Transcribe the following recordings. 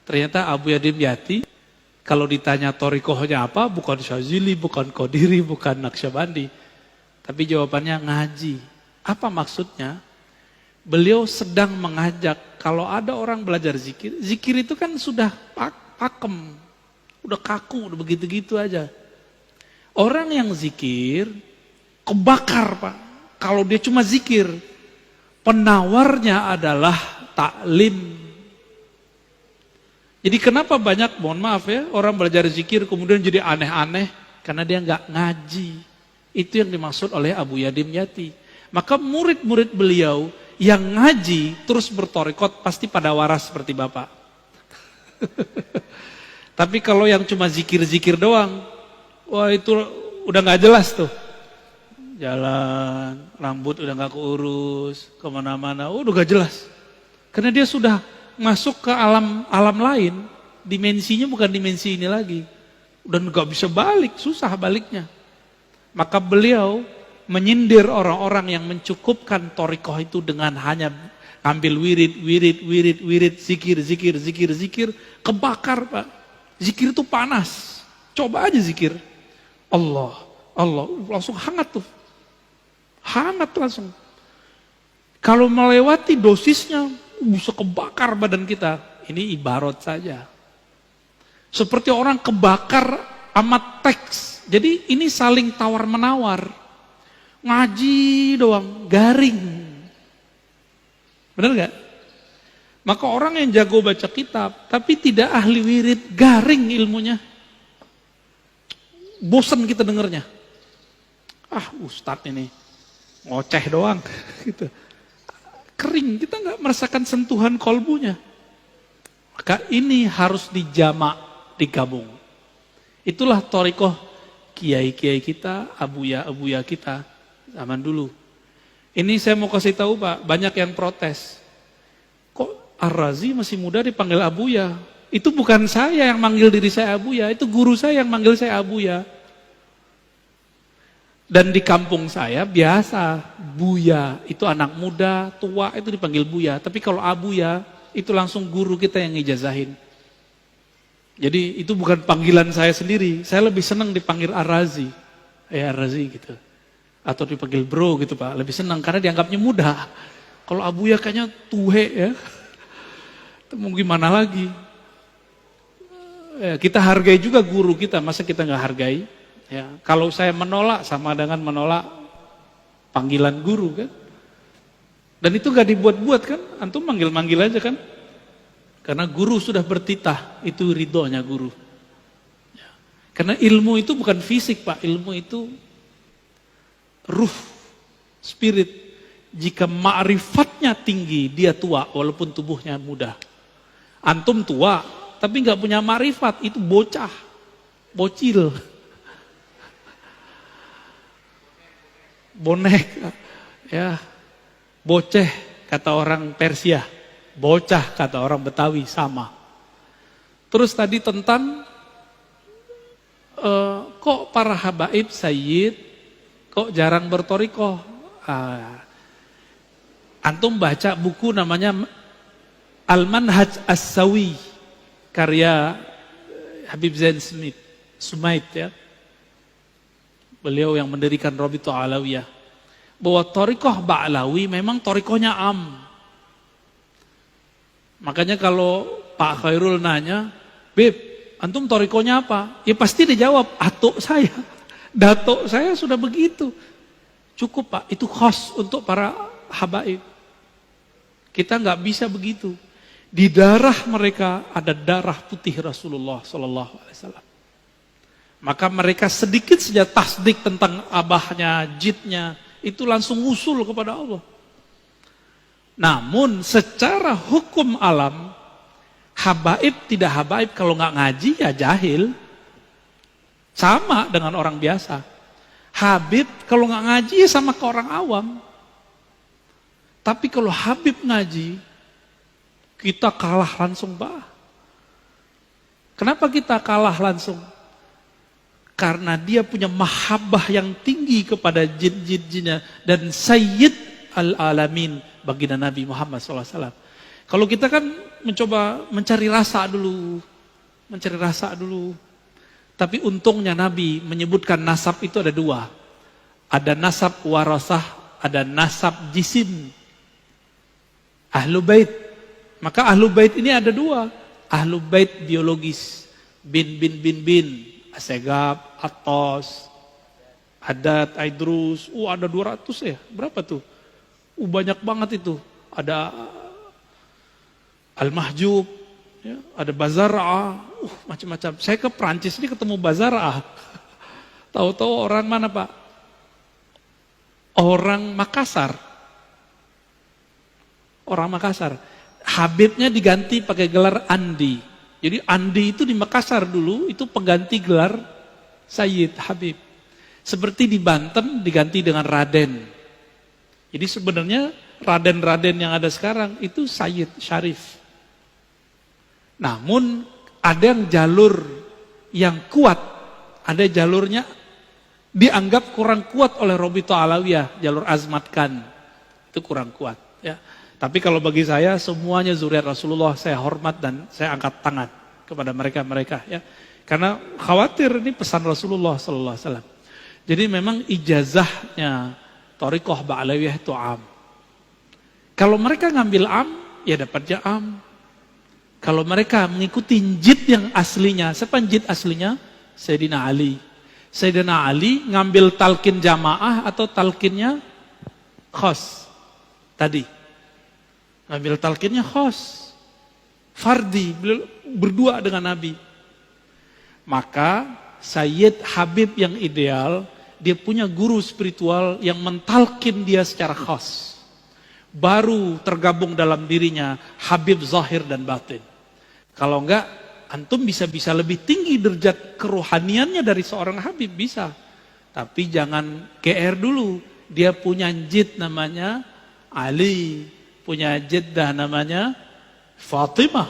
Ternyata Abu Yadim Yati, kalau ditanya torikohnya apa, bukan Syazili, bukan Qadiri, bukan Naqsyabandi. Tapi jawabannya ngaji. Apa maksudnya? Beliau sedang mengajak, kalau ada orang belajar zikir, zikir itu kan sudah pakem, udah kaku, udah begitu-gitu aja. Orang yang zikir, kebakar Pak. Kalau dia cuma zikir, penawarnya adalah taklim. Jadi kenapa banyak, mohon maaf ya, orang belajar zikir kemudian jadi aneh-aneh, karena dia nggak ngaji. Itu yang dimaksud oleh Abu Yadim Yati. Maka murid-murid beliau yang ngaji terus bertorikot pasti pada waras seperti Bapak. Tapi kalau yang cuma zikir-zikir doang, wah itu udah nggak jelas tuh. Jalan, rambut udah nggak keurus, kemana-mana, udah nggak jelas. Karena dia sudah masuk ke alam lain, dimensinya bukan dimensi ini lagi. Udah nggak bisa balik, susah baliknya. Maka beliau menyindir orang-orang yang mencukupkan torikoh itu dengan hanya ambil wirid, zikir, kebakar Pak. Zikir itu panas, coba aja zikir. Allah, langsung hangat tuh. Hangat langsung. Kalau melewati dosisnya, bisa kebakar badan kita. Ini ibarat saja. Seperti orang kebakar amat teks. Jadi ini saling tawar-menawar. Ngaji doang, garing. Benar gak? Maka orang yang jago baca kitab, tapi tidak ahli wirid, garing ilmunya. Bosan kita dengernya. Ustadz ini ngoceh doang. Gitu. Kering, kita gak merasakan sentuhan kolbunya. Maka ini harus dijamak, digabung. Itulah thariqah kiai-kiai kita, abuya-abuya kita zaman dulu. Ini saya mau kasih tahu Pak, banyak yang protes. Kok Ar-Razi masih muda dipanggil abuya? Itu bukan saya yang manggil diri saya abuya, itu guru saya yang manggil saya abuya. Dan di kampung saya biasa, buya, itu anak muda, tua itu dipanggil buya. Tapi kalau abuya, itu langsung guru kita yang ngijazahin. Jadi itu bukan panggilan saya sendiri, saya lebih senang dipanggil Ar-Razi. Ar-Razi gitu. Atau dipanggil bro gitu Pak, lebih senang karena dianggapnya muda. Kalau abuya kayaknya tuhe ya. Mau gimana lagi? Kita hargai juga guru kita, masa kita nggak hargai? Ya, kalau saya menolak sama dengan menolak panggilan guru kan. Dan itu gak dibuat-buat kan, antum manggil-manggil aja kan. Karena guru sudah bertitah, itu ridhonya guru. Ya. Karena ilmu itu bukan fisik Pak, ilmu itu ruh, spirit. Jika ma'rifatnya tinggi, dia tua walaupun tubuhnya muda. Antum tua, tapi gak punya ma'rifat, itu bocah, bocil. Bonek, ya, boceh kata orang Persia, bocah kata orang Betawi sama. Terus tadi tentang kok para habaib sayyid kok jarang bertorikoh. Antum baca buku namanya Al-Manhaj As-Sawi karya Habib Zain Sumait ya. Beliau yang mendirikan Rabithah Alawiyah. Bahwa thariqah Ba'lawi memang thariqahnya am. Makanya kalau Pak Khairul nanya, Beb, antum thariqahnya apa? Ya pasti dijawab, atuk saya. Datuk saya sudah begitu. Cukup Pak, itu khas untuk para habaib. Kita nggak bisa begitu. Di darah mereka ada darah putih Rasulullah SAW. Maka mereka sedikit saja tasdik tentang abahnya, jidnya, itu langsung usul kepada Allah. Namun secara hukum alam, habaib tidak habaib kalau nggak ngaji ya jahil. Sama dengan orang biasa. Habib kalau nggak ngaji ya sama ke orang awam. Tapi kalau habib ngaji, kita kalah langsung Pak. Kenapa kita kalah langsung? Karena dia punya mahabbah yang tinggi kepada jin-jinnya dan Sayyid al-Alamin baginda Nabi Muhammad SAW. Kalau kita kan mencoba mencari rasa dulu. Mencari rasa dulu. Tapi untungnya Nabi menyebutkan nasab itu ada dua. Ada nasab warasah, ada nasab jisim. Ahlu bait. Maka ahlu bait ini ada dua. Ahlu bait biologis. Bin, Asegab, Atos, Adat, Aidrus. Ada 200 ya. Berapa tuh? Banyak banget itu. Ada Al-Mahjub, ya, ada Bazara'ah, macam-macam. Saya ke Prancis ini ketemu Bazara'ah. Tahu-tahu orang mana Pak? Orang Makassar. Orang Makassar. Habibnya diganti pakai gelar Andi. Jadi Andi itu di Makassar dulu, itu pengganti gelar Sayyid Habib. Seperti di Banten diganti dengan Raden. Jadi sebenarnya Raden-Raden yang ada sekarang itu Sayyid Syarif. Namun ada yang jalur yang kuat, ada jalurnya dianggap kurang kuat oleh Robito Alawiyah, jalur Azmat Khan. Itu kurang kuat. Ya. Tapi kalau bagi saya semuanya zuriat Rasulullah, saya hormat dan saya angkat tangan kepada mereka-mereka. Ya. Karena khawatir ini pesan Rasulullah Sallallahu Alaihi Wasallam. Jadi memang ijazahnya Thariqah Ba'alawiyah itu am. Kalau mereka ngambil am, ya dapatnya am. Kalau mereka mengikuti jid yang aslinya, siapa jid aslinya? Sayyidina Ali. Sayyidina Ali ngambil talqin jamaah atau talqinnya khos. Tadi. Ngambil talqinnya khos. Fardi, berdua dengan Nabi. Maka Sayyid Habib yang ideal, dia punya guru spiritual yang mentalkin dia secara khas. Baru tergabung dalam dirinya Habib zahir dan batin. Kalau enggak, antum bisa lebih tinggi derajat kerohaniannya dari seorang Habib, bisa. Tapi jangan GR dulu. Dia punya jid namanya Ali, punya jiddah namanya Fatimah.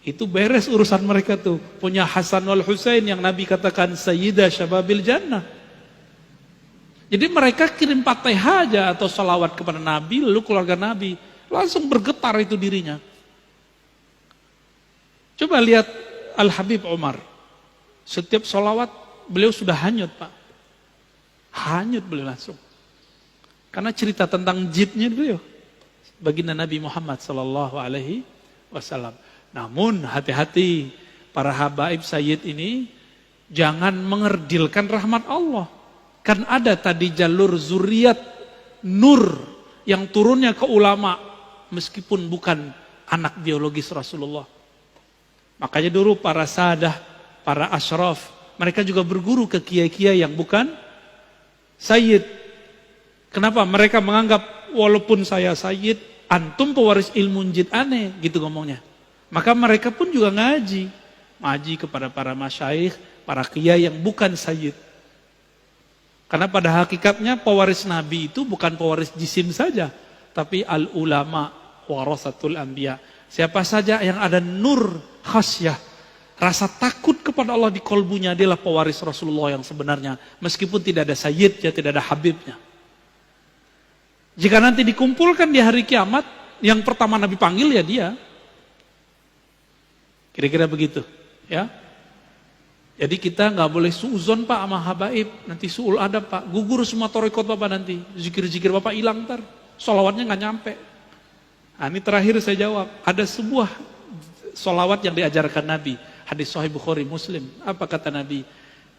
Itu beres urusan mereka tuh. Punya Hasan wal Husain yang Nabi katakan Sayyidah Syababil Jannah. Jadi mereka kirim Fatihah aja atau salawat kepada Nabi, lalu keluarga Nabi. Langsung bergetar itu dirinya. Coba lihat Al-Habib Umar. Setiap salawat beliau sudah hanyut Pak. Hanyut beliau langsung. Karena cerita tentang jidnya beliau. Baginda Nabi Muhammad Sallallahu Alaihi Wasallam. Namun hati-hati para habaib Sayyid ini. Jangan mengerdilkan rahmat Allah. Kan ada tadi jalur zuriat nur yang turunnya ke ulama meskipun bukan anak biologis Rasulullah. Makanya dulu para sadah, para asyraf, mereka juga berguru ke kiai-kiai yang bukan sayyid. Kenapa? Mereka menganggap walaupun saya sayyid, antum pewaris ilmu jid aneh, gitu ngomongnya. Maka mereka pun juga ngaji kepada para masyaikh, para kiai yang bukan sayyid. Karena pada hakikatnya pewaris Nabi itu bukan pewaris jisim saja, tapi al-ulama warasatul anbiya. Siapa saja yang ada nur khasyah, rasa takut kepada Allah di kolbunya, adalah pewaris Rasulullah yang sebenarnya. Meskipun tidak ada sayyidnya, tidak ada habibnya. Jika nanti dikumpulkan di hari kiamat, yang pertama Nabi panggil ya dia. Kira-kira begitu, ya. Jadi kita nggak boleh suuzon Pak sama habaib, nanti suul adab Pak, gugur semua thariqat Bapak nanti, zikir-zikir Bapak hilang ntar, sholawatnya nggak nyampe. Nah, ini terakhir saya jawab, ada sebuah sholawat yang diajarkan Nabi, hadis Sahih Bukhari Muslim, apa kata Nabi?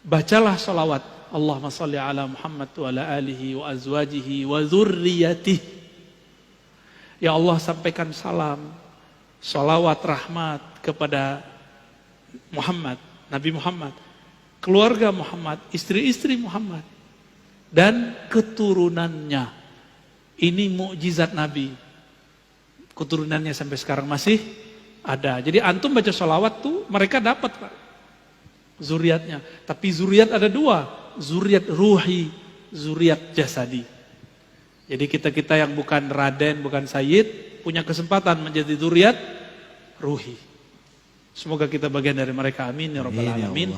Bacalah sholawat, Allahumma sholli ala Muhammad wa ala alihi wa azwajihi wa dzurriyyatihi. Ya Allah, sampaikan salam, sholawat rahmat kepada Muhammad, Nabi Muhammad, keluarga Muhammad, istri-istri Muhammad, dan keturunannya. Ini mukjizat Nabi. Keturunannya sampai sekarang masih ada. Jadi antum baca sholawat tuh, mereka dapat Pak, zuriatnya. Tapi zuriat ada dua, zuriat ruhi, zuriat jasadi. Jadi kita yang bukan Raden, bukan Sayyid, punya kesempatan menjadi zuriat ruhi. Semoga kita bagian dari mereka, amin ya rabbal alamin.